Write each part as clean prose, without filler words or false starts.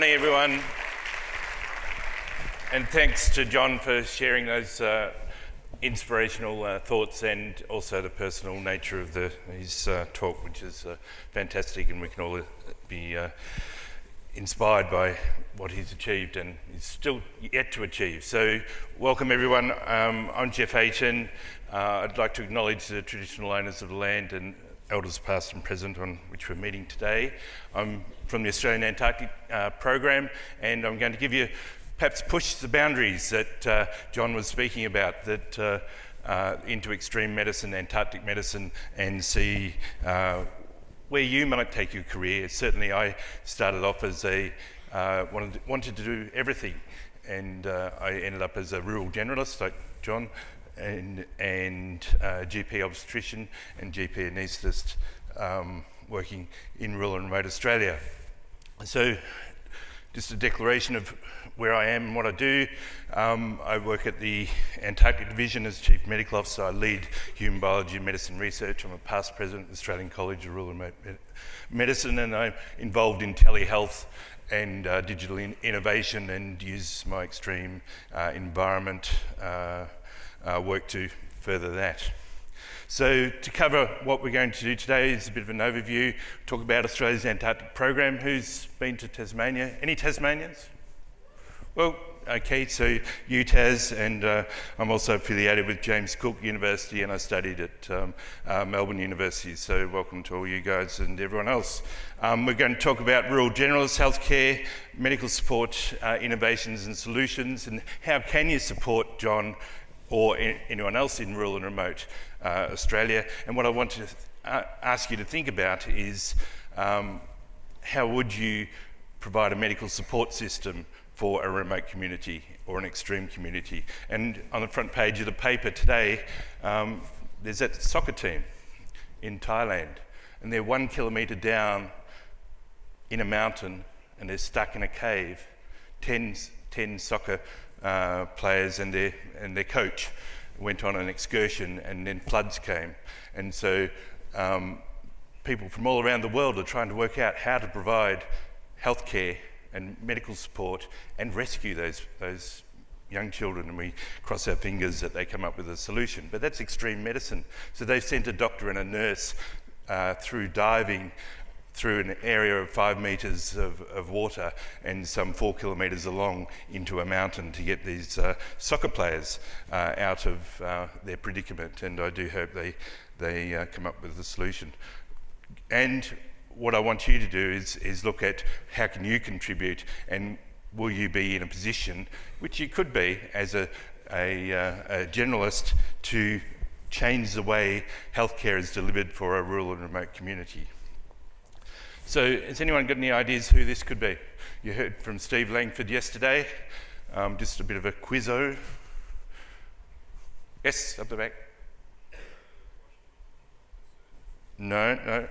morning, everyone. And thanks to John for sharing those inspirational thoughts and also the personal nature of his talk, which is fantastic, and we can all be inspired by what he's achieved and is still yet to achieve. So welcome, everyone. I'm Jeff Ayton. I'd like to acknowledge the traditional owners of the land and elders past and present on which we're meeting today. I'm from the Australian Antarctic program, and I'm going to give you, perhaps push the boundaries that John was speaking about, that into extreme medicine, Antarctic medicine, and see where you might take your career. Certainly I started off as wanted to do everything, and I ended up as a rural generalist like John, and GP obstetrician and GP anaesthetist, working in rural and remote Australia. So just a declaration of where I am and what I do. I work at the Antarctic Division as Chief Medical Officer. I lead human biology and medicine research. I'm a past president of the Australian College of Rural and Remote Medicine, and I'm involved in telehealth and digital innovation, and use my extreme environment work to further that. So to cover what we're going to do today is a bit of an overview, talk about Australia's Antarctic program. Who's been to Tasmania? Any Tasmanians? Well, okay, so UTAS, and I'm also affiliated with James Cook University, and I studied at Melbourne University, so welcome to all you guys and everyone else. We're going to talk about rural generalist healthcare, medical support, innovations and solutions, and how can you support John or anyone else in rural and remote Australia. And what I want to ask you to think about is how would you provide a medical support system for a remote community or an extreme community. And on the front page of the paper today, there's that soccer team in Thailand, and they're 1 kilometre down in a mountain, and they're stuck in a cave. 10 soccer players and their coach went on an excursion, and then floods came. And so people from all around the world are trying to work out how to provide healthcare and medical support and rescue those young children, and we cross our fingers that they come up with a solution. But that's extreme medicine. So they've sent a doctor and a nurse through diving through an area of 5 metres of water and some 4 kilometres along into a mountain to get these soccer players out of their predicament. And I do hope they come up with a solution. And what I want you to do is look at how can you contribute, and will you be in a position, which you could be as a generalist, to change the way healthcare is delivered for a rural and remote community. So has anyone got any ideas who this could be? You heard from Steve Langford yesterday, just a bit of a quizzo. Yes, up the back. No.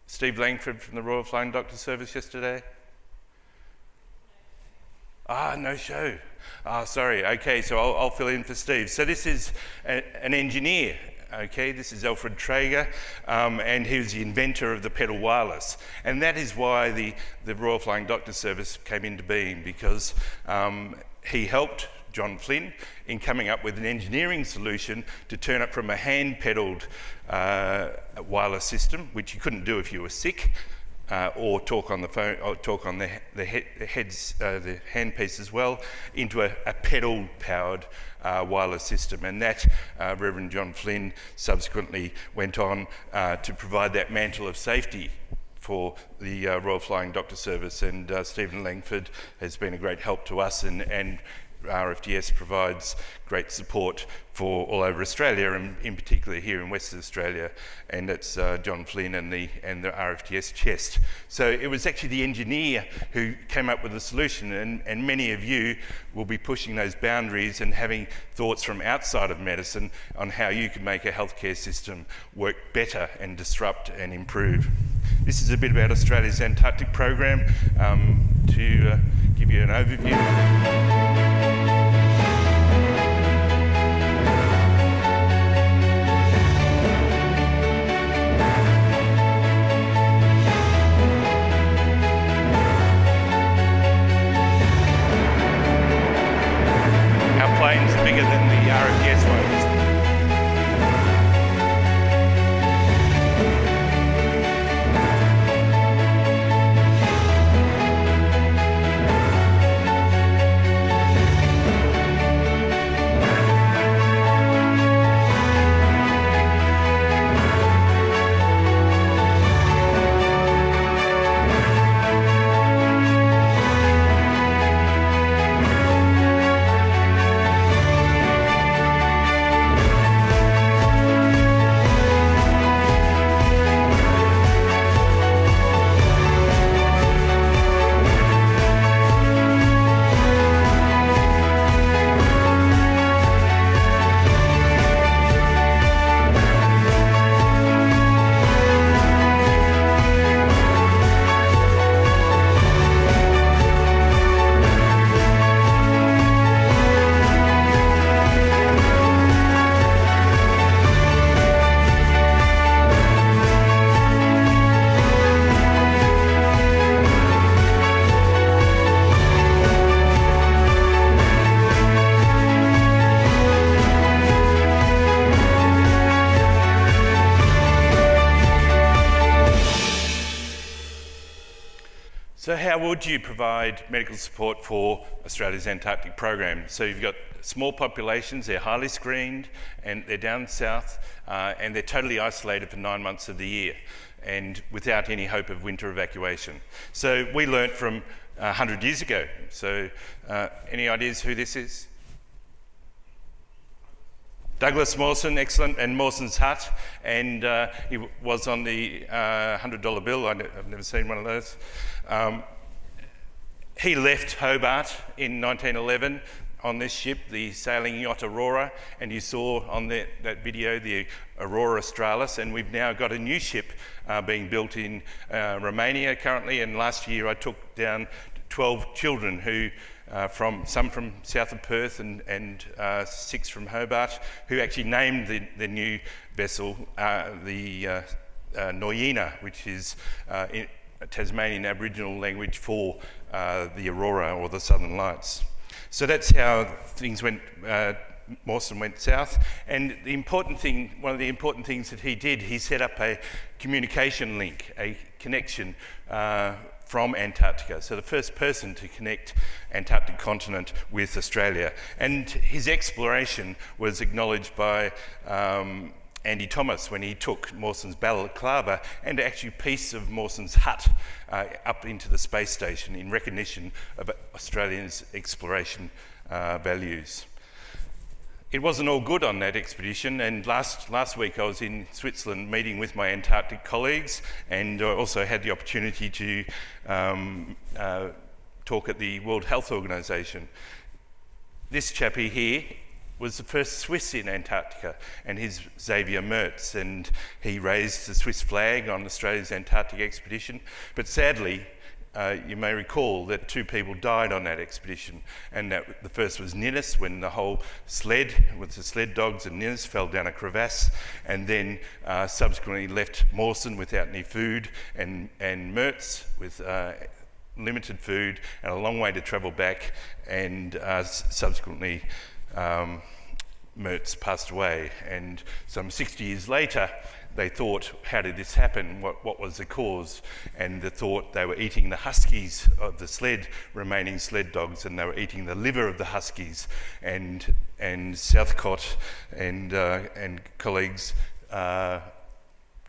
Steve Langford from the Royal Flying Doctor Service yesterday? No show. Sorry. Okay, so I'll fill in for Steve. So this is an engineer. Okay, this is Alfred Traeger, and he was the inventor of the pedal wireless. And that is why the Royal Flying Doctor Service came into being, because he helped John Flynn in coming up with an engineering solution to turn it from a hand-pedalled wireless system, which you couldn't do if you were sick, or talk on the phone, or talk on the handpiece as well, into a pedal-powered wireless system. And that Reverend John Flynn subsequently went on to provide that mantle of safety for the Royal Flying Doctor Service. And Stephen Langford has been a great help to us, and RFDS provides great support for all over Australia, and in particular here in Western Australia, and it's John Flynn and the RFDS chest. So it was actually the engineer who came up with the solution, and many of you will be pushing those boundaries and having thoughts from outside of medicine on how you can make a healthcare system work better and disrupt and improve. This is a bit about Australia's Antarctic program, to give you an overview. bigger than the RFDS one. So how would you provide medical support for Australia's Antarctic program? So you've got small populations, they're highly screened, and they're down south, and they're totally isolated for 9 months of the year, and without any hope of winter evacuation. So we learnt from 100 years ago. So any ideas who this is? Douglas Mawson, excellent, and Mawson's Hut, and he was on the $100 bill. I've never seen one of those. He left Hobart in 1911 on this ship, the sailing yacht Aurora, and you saw on that video the Aurora Australis, and we've now got a new ship being built in Romania currently, and last year I took down 12 children who some from south of Perth and 6 from Hobart, who actually named the new vessel the Noyina, which is in Tasmanian Aboriginal language for the Aurora or the Southern Lights. So that's how things went. Mawson went south, and one of the important things that he did, he set up a communication link, a connection from Antarctica. So the first person to connect Antarctic continent with Australia. And his exploration was acknowledged by Andy Thomas when he took Mawson's balaclava and actually a piece of Mawson's hut up into the space station in recognition of Australia's exploration values. It wasn't all good on that expedition, and last week I was in Switzerland meeting with my Antarctic colleagues, and I also had the opportunity to talk at the World Health Organization. This chappie here was the first Swiss in Antarctica, and he's Xavier Mertz, and he raised the Swiss flag on Australia's Antarctic expedition. But sadly, you may recall that 2 people died on that expedition, and that the first was Ninnis, when the whole sled, with the sled dogs and Ninnis, fell down a crevasse, and then subsequently left Mawson without any food, and Mertz with limited food and a long way to travel back, and subsequently Mertz passed away. And some 60 years later, they thought, how did this happen? What was the cause? And they thought they were eating the huskies of the remaining sled dogs, and they were eating the liver of the huskies. And Southcott and colleagues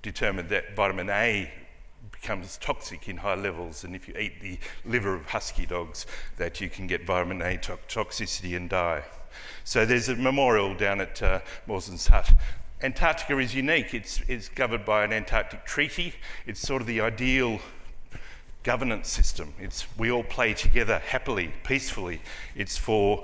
determined that vitamin A becomes toxic in high levels, and if you eat the liver of husky dogs, that you can get vitamin A toxicity and die. So there's a memorial down at Mawson's Hut. Antarctica is unique. It's governed by an Antarctic treaty. It's sort of the ideal governance system. We all play together happily, peacefully. It's for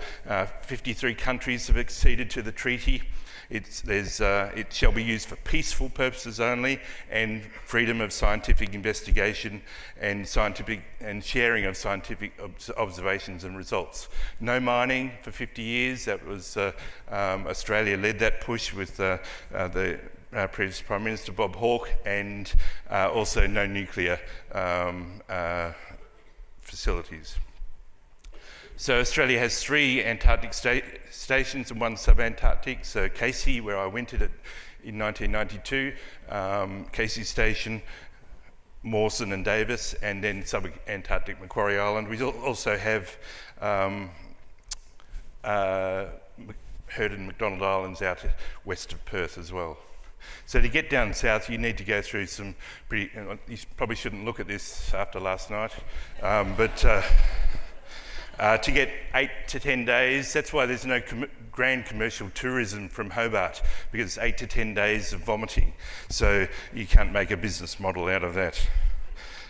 53 countries have acceded to the treaty. It shall be used for peaceful purposes only, and freedom of scientific investigation and sharing of scientific observations and results. No mining for 50 years. That was Australia led that push with the previous Prime Minister Bob Hawke, and also no nuclear facilities. So Australia has 3 Antarctic stations and 1 sub-Antarctic. So Casey, where I went in 1992, Casey Station, Mawson and Davis, and then sub-Antarctic Macquarie Island. We also have Heard and McDonald Islands out west of Perth as well. So to get down south, you need to go through some pretty, you probably shouldn't look at this after last night, but to get 8 to 10 days, that's why there's no grand commercial tourism from Hobart, because 8 to 10 days of vomiting. So you can't make a business model out of that.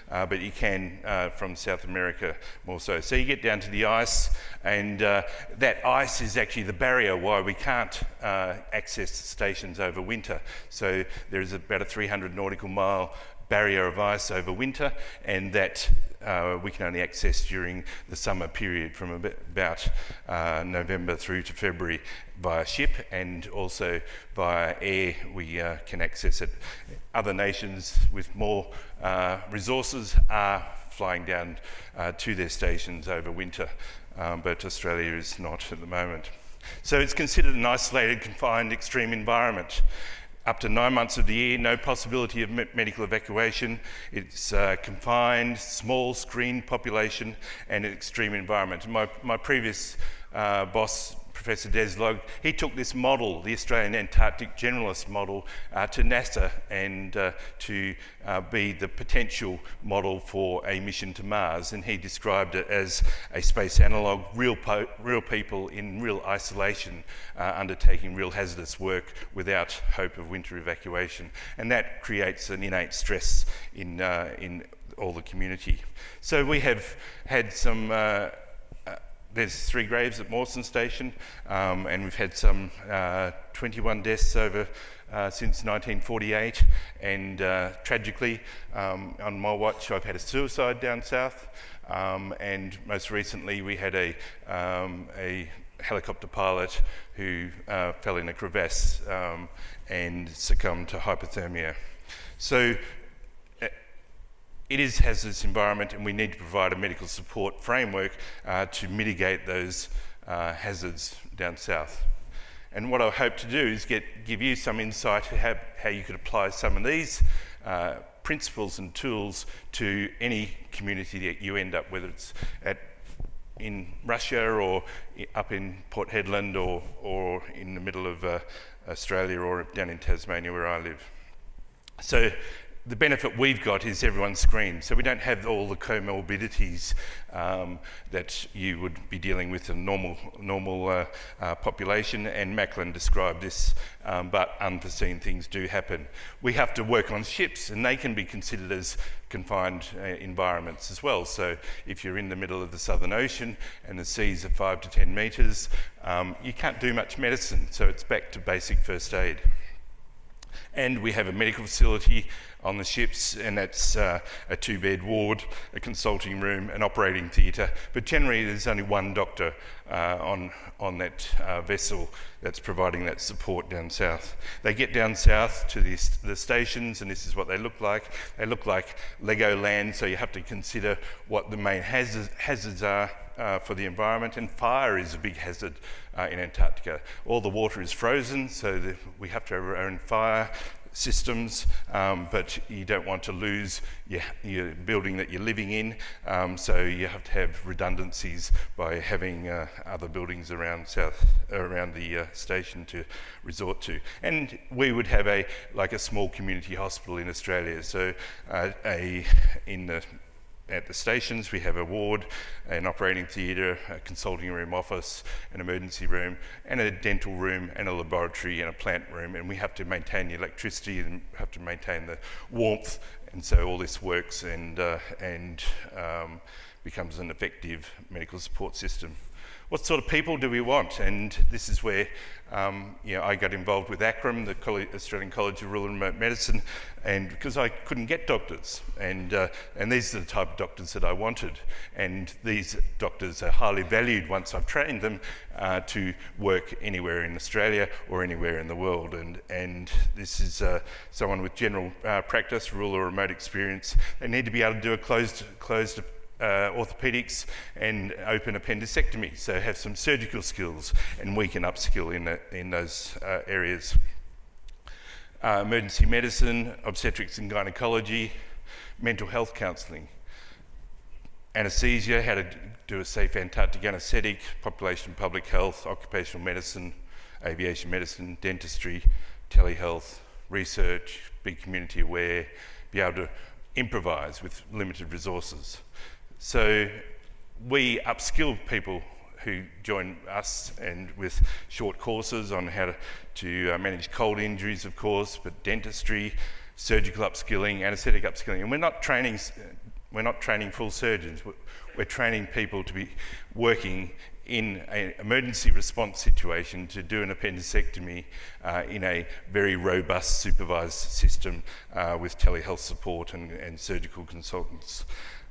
But you can from South America more so. So you get down to the ice, and that ice is actually the barrier why we can't access stations over winter. So there is about a 300 nautical mile barrier of ice over winter, and that we can only access during the summer period from about November through to February via ship, and also via air we can access it. Other nations with more resources are flying down to their stations over winter, but Australia is not at the moment. So it's considered an isolated, confined, extreme environment. Up to 9 months of the year, no possibility of medical evacuation. It's confined, small, screened population, and an extreme environment. My previous boss, Professor Des Log, he took this model, the Australian Antarctic Generalist model, to NASA and to be the potential model for a mission to Mars, and he described it as a space analogue, real people in real isolation, undertaking real hazardous work without hope of winter evacuation, and that creates an innate stress in all the community. So we have had some there's 3 graves at Mawson Station, and we've had some 21 deaths over since 1948, and tragically on my watch I've had a suicide down south, and most recently we had a helicopter pilot who fell in a crevasse and succumbed to hypothermia. So it is a hazardous environment, and we need to provide a medical support framework to mitigate those hazards down south. And what I hope to do is give you some insight to how you could apply some of these principles and tools to any community that you end up, whether it's in Russia or up in Port Hedland or in the middle of Australia or down in Tasmania where I live. So the benefit we've got is everyone's screened, so we don't have all the comorbidities that you would be dealing with in normal population, and Macklin described this, but unforeseen things do happen. We have to work on ships, and they can be considered as confined environments as well. So if you're in the middle of the Southern Ocean and the seas are 5 to 10 metres, you can't do much medicine, so it's back to basic first aid. And we have a medical facility on the ships, and that's a 2-bed ward, a consulting room, an operating theatre. But generally there's only 1 doctor on that vessel that's providing that support down south. They get down south to the stations, and this is what they look like. They look like Lego land, so you have to consider what the main hazards are for the environment, and fire is a big hazard in Antarctica. All the water is frozen, so we have to have our own fire systems, but you don't want to lose your building that you're living in, so you have to have redundancies by having other buildings around the station to resort to. And we would have a small community hospital in Australia, so at the stations we have a ward, an operating theatre, a consulting room, office, an emergency room, and a dental room, and a laboratory, and a plant room, and we have to maintain the electricity and have to maintain the warmth, and so all this works and becomes an effective medical support system. What sort of people do we want? And this is where I got involved with ACRM, the Australian College of Rural and Remote Medicine, and because I couldn't get doctors, and these are the type of doctors that I wanted, and these doctors are highly valued once I've trained them to work anywhere in Australia or anywhere in the world, and this is someone with general practice, rural or remote experience. They need to be able to do a closed orthopedics and open appendicectomy, so have some surgical skills, and we can upskill in those areas. Emergency medicine, obstetrics and gynecology, mental health counselling, anaesthesia, how to do a safe Antarctic anaesthetic, population public health, occupational medicine, aviation medicine, dentistry, telehealth, research, be community aware, be able to improvise with limited resources. So we upskill people who join us, and with short courses on how to manage cold injuries, of course, but dentistry, surgical upskilling, anaesthetic upskilling. And we're not training full surgeons. We're training people to be working in an emergency response situation to do an appendicectomy in a very robust supervised system with telehealth support and surgical consultants.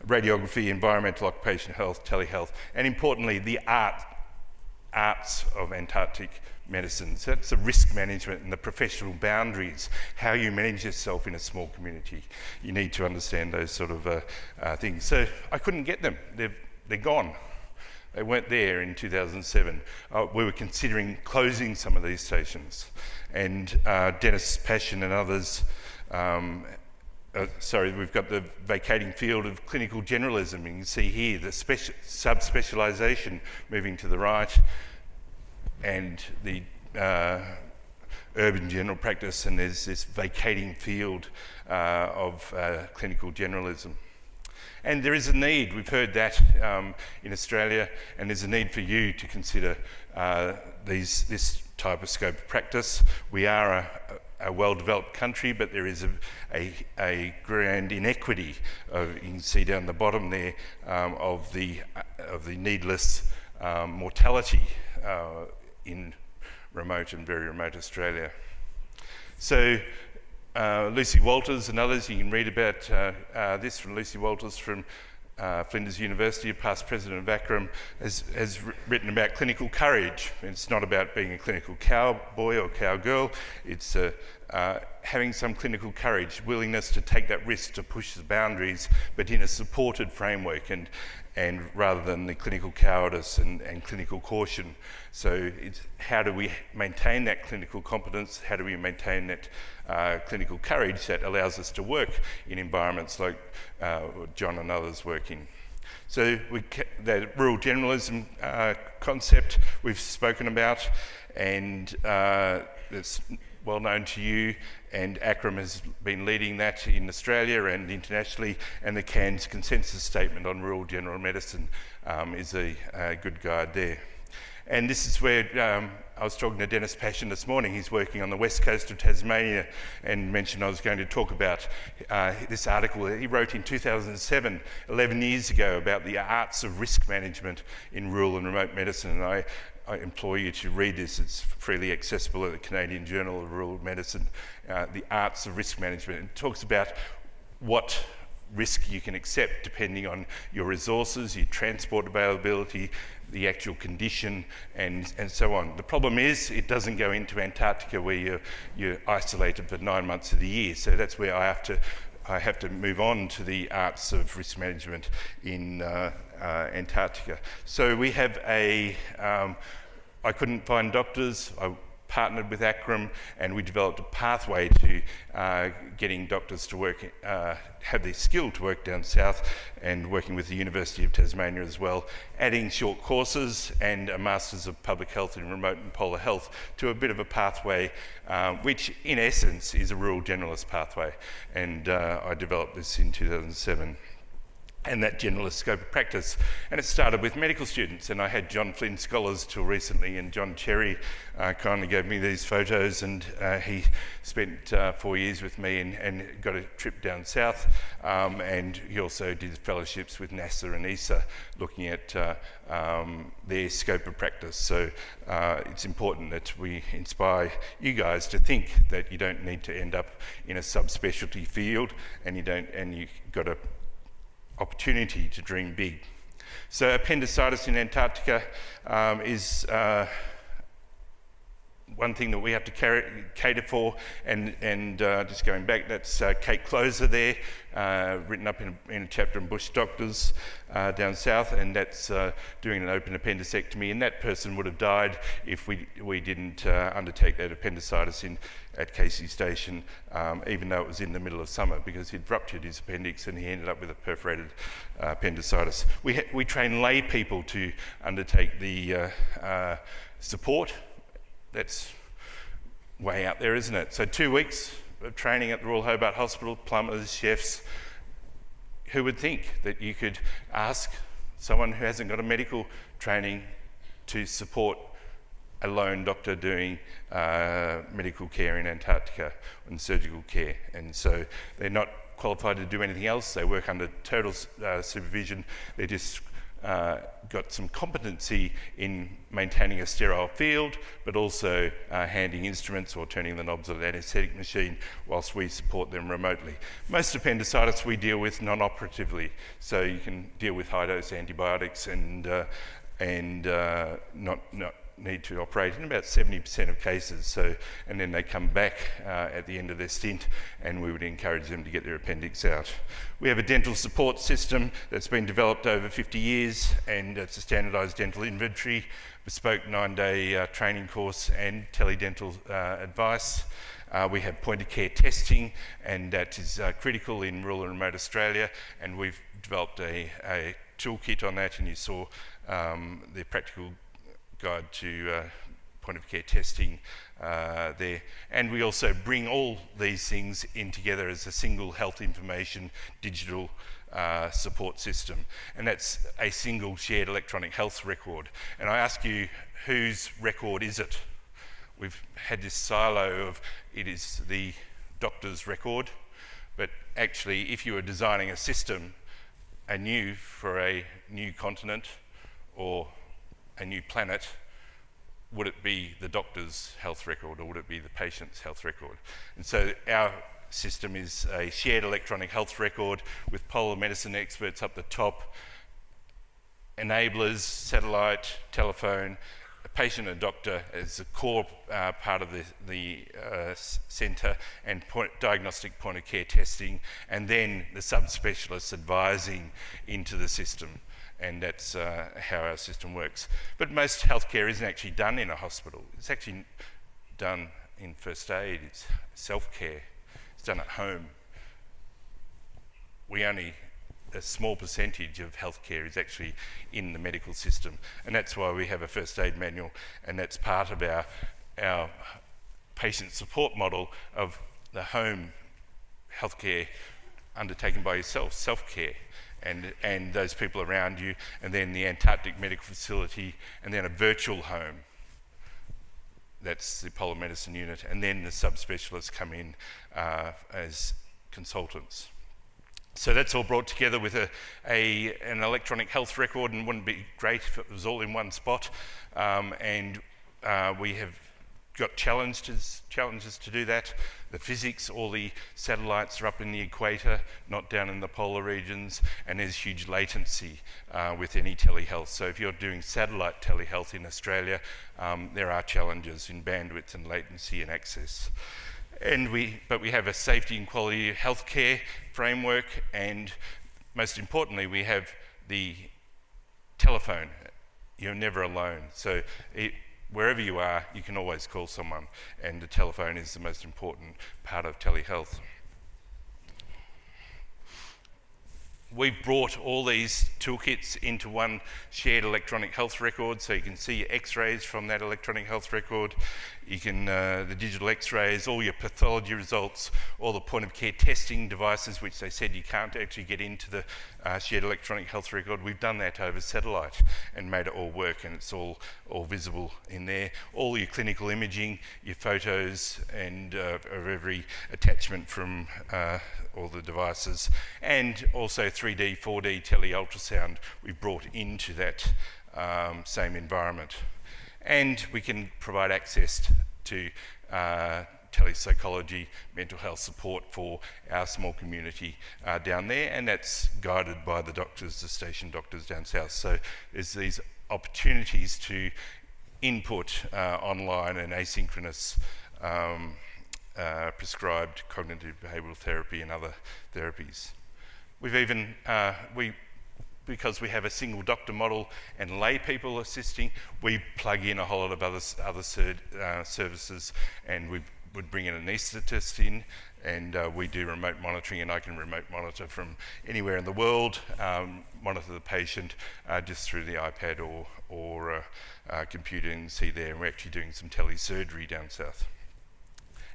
Radiography, environmental occupational health, telehealth, and importantly, the arts of Antarctic medicine. So that's the risk management and the professional boundaries, how you manage yourself in a small community. You need to understand those sort of things. So I couldn't get them. They're gone. They weren't there in 2007. We were considering closing some of these stations, and Dennis Passion and others, we've got the vacating field of clinical generalism. You can see here the subspecialisation moving to the right, and the urban general practice, and there's this vacating field of clinical generalism. And there is a need, we've heard that in Australia, and there's a need for you to consider this type of scope of practice. We are a well-developed country, but there is a grand inequity, you can see down the bottom there, of the needless mortality in remote and very remote Australia. So Lucy Walters and others, you can read about this from Lucy Walters from Flinders University, a past president of ACRM, has written about clinical courage. It's not about being a clinical cowboy or cowgirl, it's having some clinical courage, willingness to take that risk to push the boundaries, but in a supported framework, and rather than the clinical cowardice and clinical caution. So it's how do we maintain that clinical competence, how do we maintain that clinical courage that allows us to work in environments like John and others work in. So the rural generalism concept we've spoken about, and it's well known to you, and ACRM has been leading that in Australia and internationally, and the Cairns Consensus Statement on Rural General Medicine is a good guide there. And this is where I was talking to Dennis Passion this morning. He's working on the west coast of Tasmania, and mentioned I was going to talk about this article that he wrote in 2007, 11 years ago, about the arts of risk management in rural and remote medicine. And I implore you to read this. It's freely accessible at the Canadian Journal of Rural Medicine, The Arts of Risk Management. It talks about what risk you can accept depending on your resources, your transport availability, the actual condition, and so on. The problem is it doesn't go into Antarctica where you're isolated for 9 months of the year. So that's where I have to move on to the arts of risk management in Antarctica. So we have I couldn't find doctors. I partnered with ACRM, and we developed a pathway to getting doctors to work, have the skill to work down south, and working with the University of Tasmania as well, adding short courses and a Masters of Public Health in Remote and Polar Health to a bit of a pathway, which in essence is a rural generalist pathway. And I developed this in 2007. And that generalist scope of practice. And it started with medical students, and I had John Flynn Scholars till recently, and John Cherry kindly gave me these photos, and he spent 4 years with me and got a trip down south, and he also did fellowships with NASA and AMSA looking at their scope of practice. So it's important that we inspire you guys to think that you don't need to end up in a subspecialty field, and you've got a opportunity to dream big. So appendicitis in Antarctica is one thing that we have to cater for, and just going back, that's Kate Closer there, written up in a chapter in Bush Doctors down south, and that's doing an open appendicectomy, and that person would have died if we didn't undertake that appendicitis at Casey Station, even though it was in the middle of summer, because he'd ruptured his appendix and he ended up with a perforated appendicitis. We train lay people to undertake the support. That's way out there, isn't it? So 2 weeks of training at the Royal Hobart Hospital, plumbers, chefs. Who would think that you could ask someone who hasn't got a medical training to support a lone doctor doing medical care in Antarctica and surgical care? And so they're not qualified to do anything else. They work under total supervision. They just got some competency in maintaining a sterile field, but also handing instruments or turning the knobs of the anaesthetic machine whilst we support them remotely. Most appendicitis we deal with non-operatively, so you can deal with high-dose antibiotics and not need to operate in about 70% of cases. So, and then they come back at the end of their stint, and we would encourage them to get their appendix out. We have a dental support system that's been developed over 50 years, and it's a standardised dental inventory, bespoke 9-day training course, and teledental advice. We have point-of-care testing, and that is critical in rural and remote Australia, and we've developed a toolkit on that, and you saw the practical guide to point-of-care testing there. And we also bring all these things in together as a single health information digital support system. And that's a single shared electronic health record. And I ask you, whose record is it? We've had this silo of it is the doctor's record, but actually if you were designing a system anew for a new continent or a new planet, would it be the doctor's health record or would it be the patient's health record? And so our system is a shared electronic health record with polar medicine experts up the top, enablers, satellite, telephone, a patient and doctor as a core part of the centre, and diagnostic point-of-care testing, and then the subspecialists advising into the system. And that's how our system works. But most healthcare isn't actually done in a hospital. It's actually done in first aid, it's self-care, it's done at home. A small percentage of healthcare is actually in the medical system, and that's why we have a first aid manual, and that's part of our patient support model of the home healthcare undertaken by yourself, self-care. And those people around you, and then the Antarctic medical facility, and then a virtual home. That's the polar medicine unit, and then the subspecialists come in as consultants. So that's all brought together with an electronic health record, and wouldn't it be great if it was all in one spot? We have got challenges to do that. The physics, all the satellites are up in the equator, not down in the polar regions, and there's huge latency with any telehealth. So if you're doing satellite telehealth in Australia, there are challenges in bandwidth and latency and access. But we have a safety and quality healthcare framework, and most importantly, we have the telephone. You're never alone. So wherever you are, you can always call someone, and the telephone is the most important part of telehealth. We've brought all these toolkits into one shared electronic health record, so you can see your x-rays from that electronic health record. You can, the digital x-rays, all your pathology results, all the point-of-care testing devices, which they said you can't actually get into the shared electronic health record. We've done that over satellite and made it all work, and it's all visible in there. All your clinical imaging, your photos, and of every attachment from all the devices, and also 3D, 4D tele-ultrasound we've brought into that same environment. And we can provide access to telepsychology, mental health support for our small community down there, and that's guided by the doctors, the station doctors down south. So there's these opportunities to input online and asynchronous prescribed cognitive behavioural therapy and other therapies. We've even, because we have a single doctor model and lay people assisting, we plug in a whole lot of other services, and we would bring an anaesthetist in, and we do remote monitoring, and I can remote monitor from anywhere in the world, monitor the patient just through the iPad or computer and see there, and we're actually doing some telesurgery down south.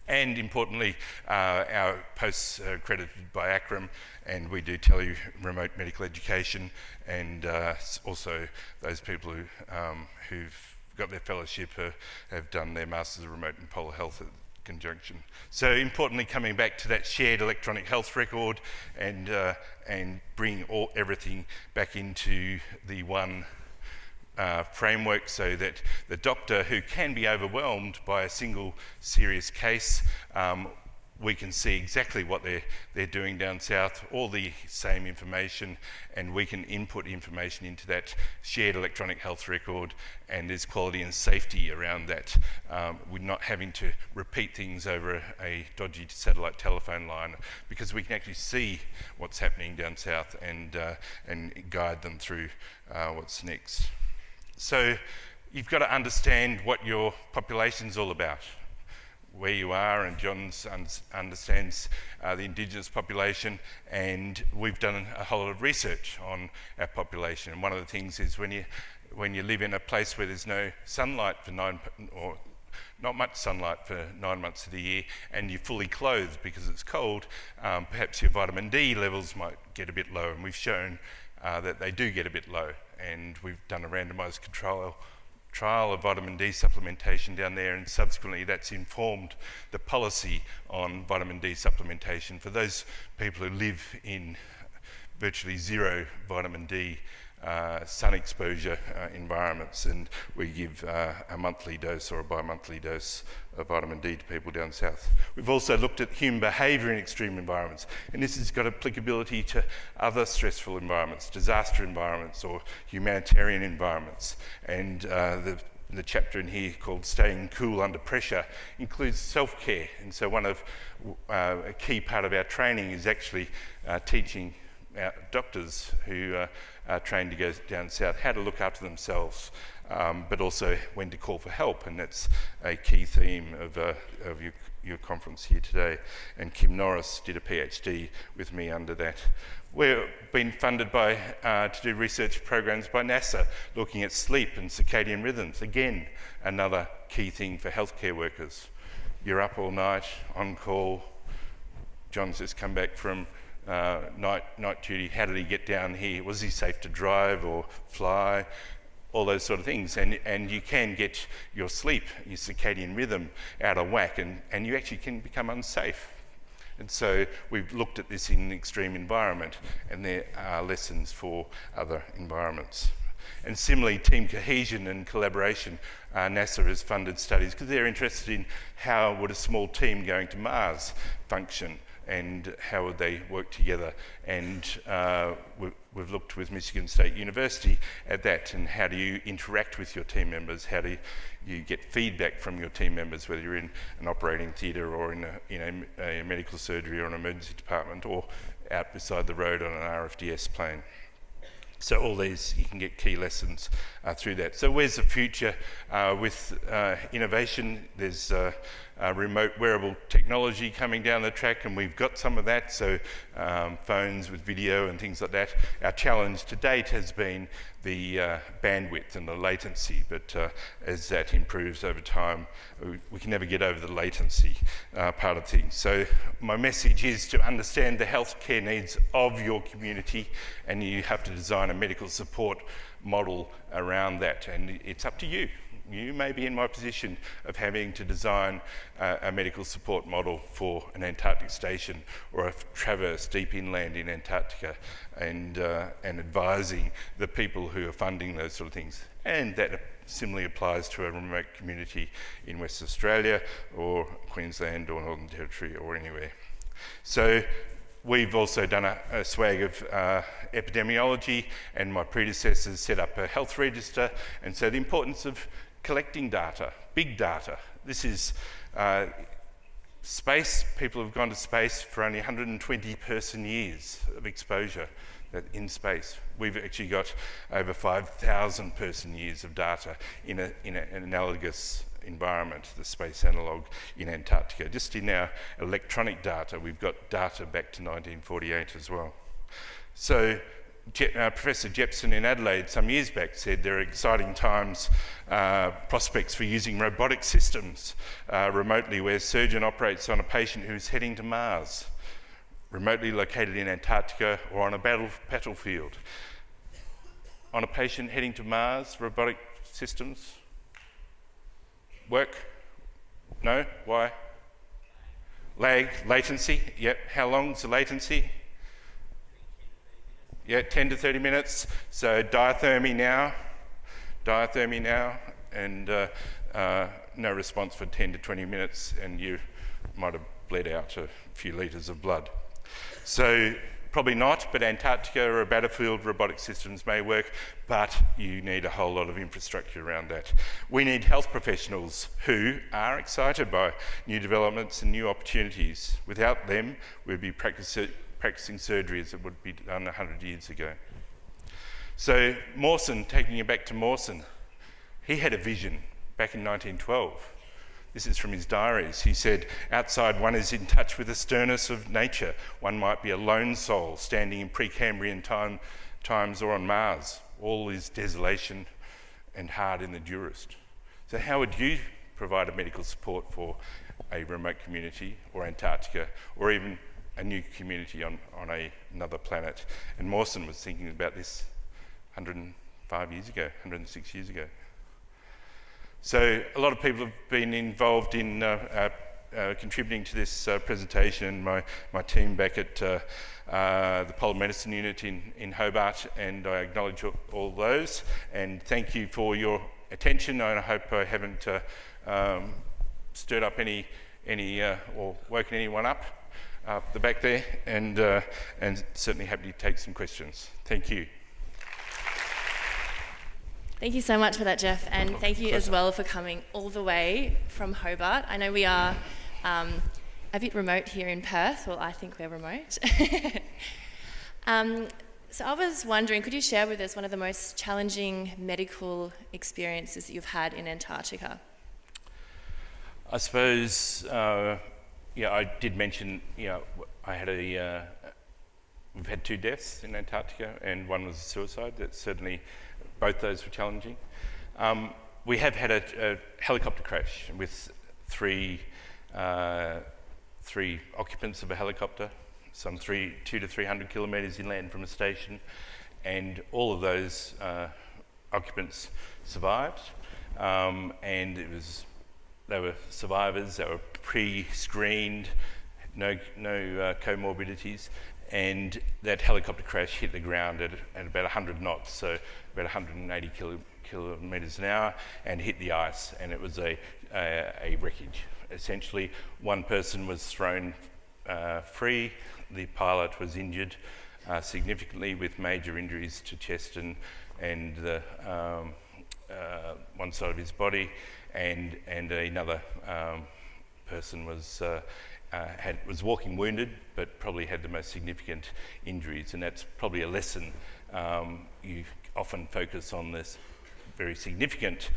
And importantly, our posts are accredited by ACRM, and we do remote medical education, and also those people who've got their fellowship have done their Masters of Remote and Polar Health at conjunction. So importantly, coming back to that shared electronic health record and bring everything back into the one framework, so that the doctor who can be overwhelmed by a single serious case, we can see exactly what they're doing down south, all the same information, and we can input information into that shared electronic health record, and there's quality and safety around that. We're not having to repeat things over a dodgy satellite telephone line, because we can actually see what's happening down south and guide them through what's next. So you've got to understand what your population's all about, where you are, and John understands the Indigenous population, and we've done a whole lot of research on our population. And one of the things is when you live in a place where there's no sunlight or not much sunlight for 9 months of the year, and you're fully clothed because it's cold, perhaps your vitamin D levels might get a bit low, and we've shown that they do get a bit low, and we've done a randomised trial of vitamin D supplementation down there, and subsequently that's informed the policy on vitamin D supplementation for those people who live in virtually zero vitamin D sun exposure environments, and we give a monthly dose or a bi-monthly dose of vitamin D to people down south. We've also looked at human behaviour in extreme environments, and this has got applicability to other stressful environments, disaster environments or humanitarian environments, and the chapter in here called Staying Cool Under Pressure includes self-care, and so a key part of our training is actually teaching our doctors who are trained to go down south how to look after themselves, but also when to call for help, and that's a key theme of your conference here today. And Kim Norris did a PhD with me under that. We've been funded to do research programs by NASA looking at sleep and circadian rhythms. Again, another key thing for healthcare workers. You're up all night, on call. John's just come back from night duty. How did he get down here? Was he safe to drive or fly? All those sort of things, and you can get your sleep, your circadian rhythm out of whack, and you actually can become unsafe. And so we've looked at this in an extreme environment, and there are lessons for other environments. And similarly, team cohesion and collaboration, NASA has funded studies because they're interested in how would a small team going to Mars function, and how would they work together. And we've looked with Michigan State University at that, and how do you interact with your team members, how do you get feedback from your team members, whether you're in an operating theatre or in a medical surgery or an emergency department, or out beside the road on an RFDS plane. So all these, you can get key lessons through that. So where's the future with innovation? There's remote wearable technology coming down the track, and we've got some of that, so phones with video and things like that. Our challenge to date has been the bandwidth and the latency, but as that improves over time, we can never get over the latency part of things. So my message is to understand the healthcare needs of your community, and you have to design a medical support model around that, and it's up to you. You may be in my position of having to design a medical support model for an Antarctic station or a traverse deep inland in Antarctica, and advising the people who are funding those sort of things. And that similarly applies to a remote community in West Australia or Queensland or Northern Territory or anywhere. So we've also done a swag of epidemiology, and my predecessors set up a health register, and so the importance of collecting data, big data. This is space. People have gone to space for only 120 person years of exposure in space. We've actually got over 5,000 person years of data in an analogous environment, the space analogue in Antarctica. Just in our electronic data, we've got data back to 1948 as well. So Professor Jepson in Adelaide some years back said there are exciting times, prospects for using robotic systems remotely, where a surgeon operates on a patient who's heading to Mars, remotely located in Antarctica or on a battlefield. On a patient heading to Mars, robotic systems work? No? Why? Lag, latency? Yep. How long's the latency? Yeah, 10 to 30 minutes. So diathermy now, and no response for 10 to 20 minutes, and you might have bled out a few litres of blood. So probably not, but Antarctica or a battlefield, robotic systems may work, but you need a whole lot of infrastructure around that. We need health professionals who are excited by new developments and new opportunities. Without them, we'd be practicing surgeries that would be done 100 years ago. So Mawson, taking you back to Mawson, he had a vision back in 1912. This is from his diaries. He said, outside one is in touch with the sternness of nature. One might be a lone soul standing in Precambrian times or on Mars. All is desolation and hard in the durest. So how would you provide a medical support for a remote community or Antarctica, or even a new community on another planet? And Mawson was thinking about this 105 years ago, 106 years ago. So a lot of people have been involved in contributing to this presentation. My team back at the Polar Medicine Unit in Hobart, and I acknowledge all those. And thank you for your attention. And I hope I haven't stirred up any or woken anyone up the back there. And certainly happy to take some questions. Thank you. Thank you so much for that, Jeff, and thank you as well for coming all the way from Hobart. I know we are a bit remote here in Perth. Well, I think we're remote. So I was wondering, could you share with us one of the most challenging medical experiences that you've had in Antarctica? I suppose, I did mention, I had we've had 2 deaths in Antarctica, and one was a suicide. That's certainly, both those were challenging. We have had a helicopter crash with three occupants of a helicopter, some 200 to 300 kilometres inland from a station, and all of those occupants survived, and they were survivors. They were pre-screened, no comorbidities, and that helicopter crash hit the ground at about 100 knots, so about 180 kilometres an hour, and hit the ice, and it was a wreckage. Essentially, one person was thrown free. The pilot was injured significantly with major injuries to chest and the one side of his body, and another person was walking wounded, but probably had the most significant injuries. And that's probably a lesson. You often focus on this very significant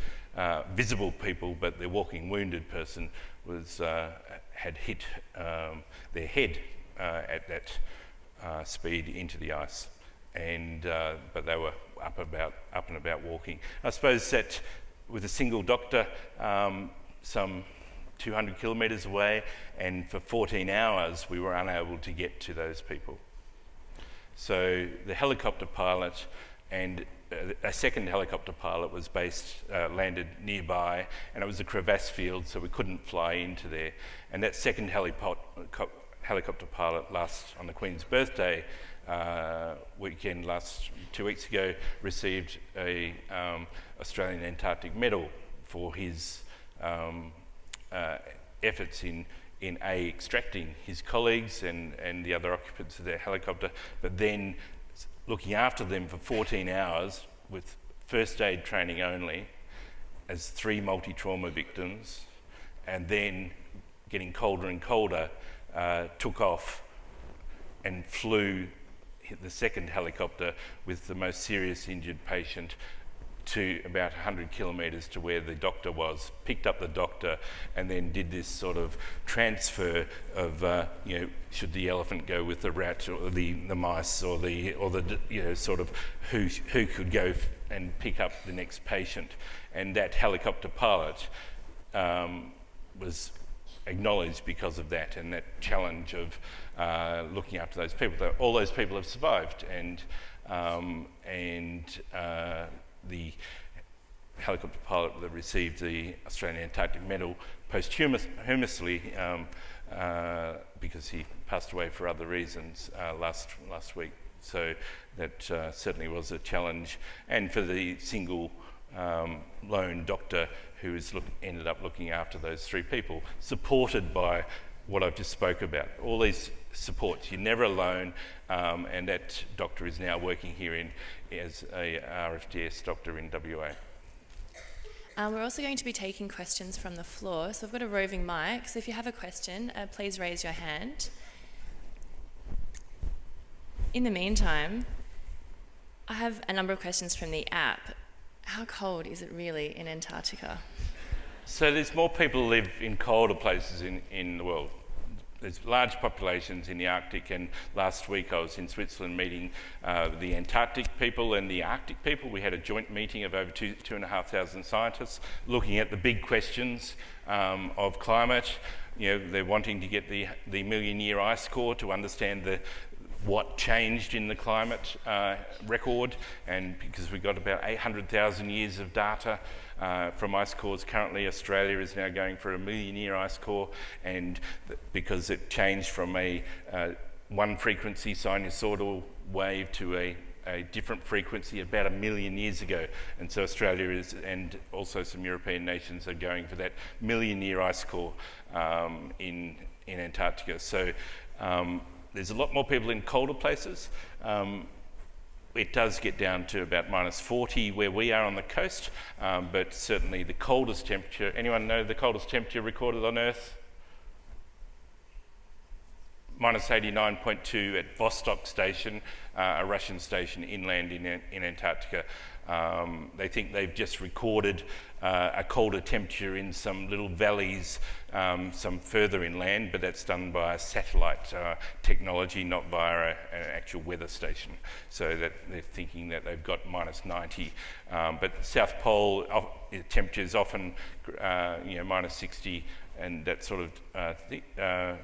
visible people, but the walking wounded person had hit their head at that speed into the ice, and but they were up and about walking. I suppose that with a single doctor, some 200 kilometres away, and for 14 hours we were unable to get to those people. So the helicopter pilot and a second helicopter pilot was landed nearby, and it was a crevasse field, so we couldn't fly into there. And that second helicopter pilot, on the Queen's birthday weekend, 2 weeks ago, received a Australian Antarctic medal for his efforts in extracting his colleagues and the other occupants of their helicopter, but then looking after them for 14 hours with first aid training only, as 3 multi-trauma victims, and then getting colder and colder, took off and flew the second helicopter with the most serious injured patient to about 100 kilometres to where the doctor was, picked up the doctor, and then did this sort of transfer of, should the elephant go with the rat or the mice, or the sort of who could go and pick up the next patient. And that helicopter pilot was acknowledged because of that, and that challenge of looking after those people. All those people have survived, and the helicopter pilot that received the Australian Antarctic Medal posthumously because he passed away for other reasons last week. So that certainly was a challenge, and for the single lone doctor who ended up looking after those 3 people, supported by what I've just spoke about. All these supports, you're never alone, and that doctor is now working here as a RFDS doctor in WA. We're also going to be taking questions from the floor, so I've got a roving mic, so if you have a question, please raise your hand. In the meantime, I have a number of questions from the app. How cold is it really in Antarctica? So there's more people who live in colder places in the world. There's large populations in the Arctic, and last week I was in Switzerland meeting the Antarctic people and the Arctic people. We had a joint meeting of over 2,500 scientists looking at the big questions of climate. They're wanting to get the million-year ice core to understand what changed in the climate record, and because we've got about 800,000 years of data from ice cores currently. Australia is now going for a million-year ice core, and because it changed from a one frequency sinusoidal wave to a different frequency about 1 million years ago. And so Australia is, and also some European nations, are going for that million-year ice core in Antarctica. So there's a lot more people in colder places. It does get down to about -40 where we are on the coast, but certainly the coldest temperature, anyone know the coldest temperature recorded on Earth? -89.2 at Vostok Station, a Russian station inland in Antarctica. They think they've just recorded a colder temperature in some little valleys some further inland, but that's done by a satellite technology, not via an actual weather station. So that they're thinking that they've got -90. But South Pole temperature is often -60 and that sort of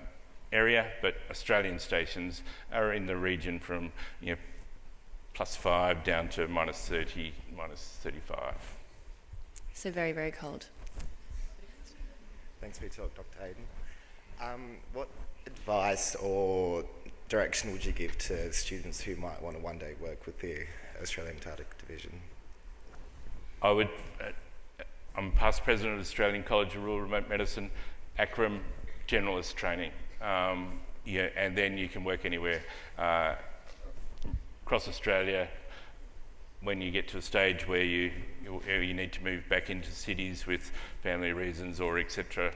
area, but Australian stations are in the region from +5 down to -30, -35. So very, very cold. Thanks for your talk, Dr. Ayton. What advice or direction would you give to students who might want to one day work with the Australian Antarctic Division? I'm past president of the Australian College of Rural Remote Medicine, ACRM generalist training, and then you can work anywhere across Australia. When you get to a stage where you need to move back into cities with family reasons or etc.,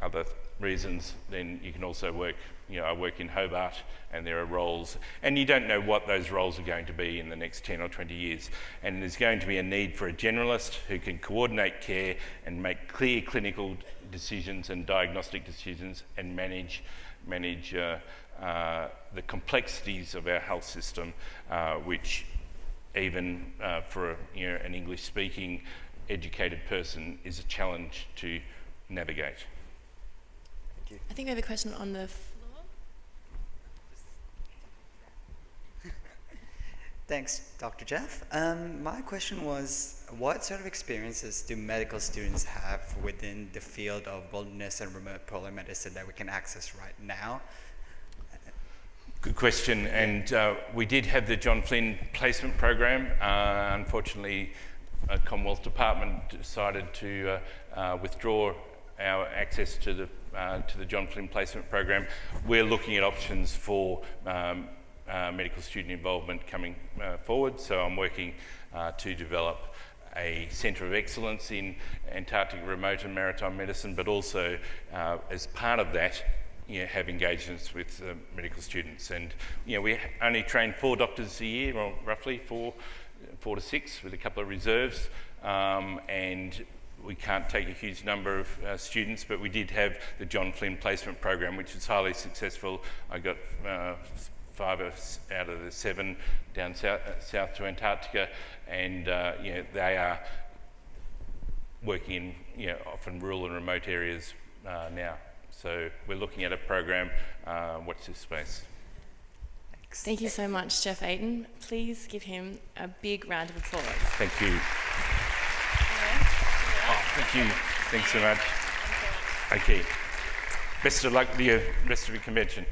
other reasons, then you can also work. I work in Hobart, and there are roles, and you don't know what those roles are going to be in the next 10 or 20 years. And there's going to be a need for a generalist who can coordinate care and make clear clinical decisions and diagnostic decisions and manage the complexities of our health system, which even for an English-speaking educated person is a challenge to navigate. Thank you. I think we have a question on the floor. Thanks, Dr. Jeff. My question was, what sort of experiences do medical students have within the field of wilderness and remote polar medicine that we can access right now? Good question, and we did have the John Flynn placement program. Unfortunately, the Commonwealth Department decided to withdraw our access to the John Flynn placement program. We're looking at options for medical student involvement coming forward, so I'm working to develop a centre of excellence in Antarctic remote and maritime medicine, but also as part of that, have engagements with medical students. And we only train 4 doctors a year, or roughly 4 to 6, with a couple of reserves, and we can't take a huge number of students, but we did have the John Flynn placement program, which was highly successful. I got 5 out of the 7 down south to Antarctica, and they are working in often rural and remote areas now. So we're looking at a program. Watch this space. Thank you so much, Jeff Ayton. Please give him a big round of applause. Thank you. Thank you. Thanks so much. Okay. Best of luck with the rest of your convention.